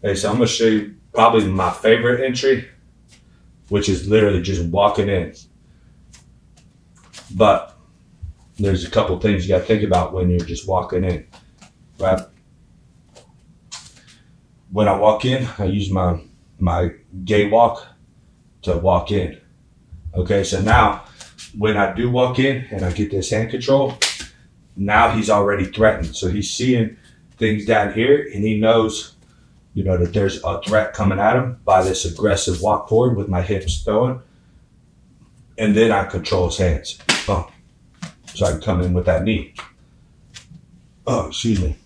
Okay, so I'm gonna show you probably my favorite entry, which is literally just walking in. But there's a couple things you gotta think about when you're just walking in, right? When I walk in, I use my gay walk to walk in. Okay, so now when I do walk in and I get this hand control, now he's already threatened. So he's seeing things down here and he knows, you know, that there's a threat coming at him by this aggressive walk forward with my hips throwing. And then I control his hands. Oh, so I can come in with that knee. Oh, excuse me.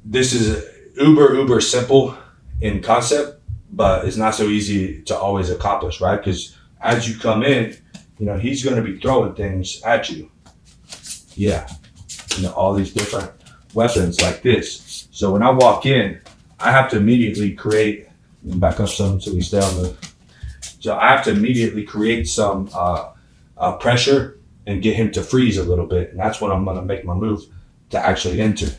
This is uber simple in concept, but it's not so easy to always accomplish, right? Because as you come in, you know, he's going to be throwing things at you. Yeah. You know, all these different weapons like this. So when I walk in, I have to immediately create, back up some so we stay on the, so I have to immediately create some pressure and get him to freeze a little bit. And that's when I'm going to make my move to actually enter.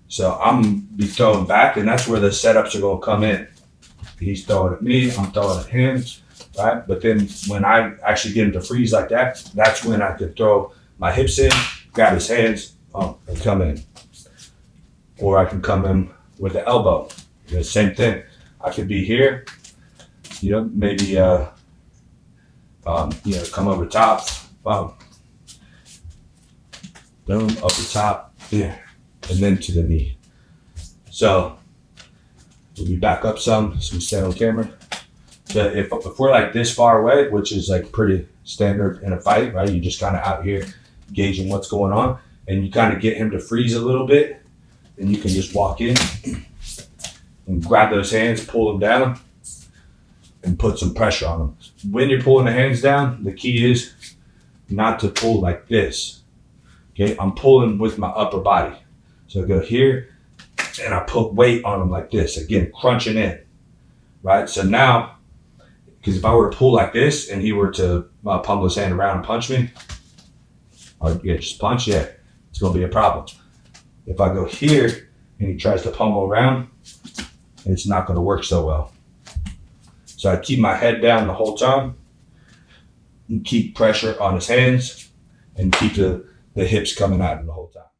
So I'm going to be throwing back, and that's where the setups are going to come in. He's throwing at me, I'm throwing at him, right? But then when I actually get him to freeze like that, that's when I could throw my hips in, grab his hands, and come in. Or I can come in with the elbow. You know, same thing. I could be here, you know, maybe, you know, come over top, boom, up the top, yeah, and then to the knee. So we'll be back up some, so we stay on camera. But if we're like this far away, which is like pretty standard in a fight, right? You're just kind of out here gauging what's going on, and you kind of get him to freeze a little bit, and you can just walk in and grab those hands, pull them down, and put some pressure on them. When you're pulling the hands down, the key is not to pull like this. Okay, I'm pulling with my upper body. So I go here, and I put weight on him like this, again, crunching in, right? So now, because if I were to pull like this and he were to pummel his hand around and punch me, or yeah, just punch, yeah, it's gonna be a problem. If I go here and he tries to pummel around, it's not gonna work so well. So I keep my head down the whole time and keep pressure on his hands and keep the hips coming at him the whole time.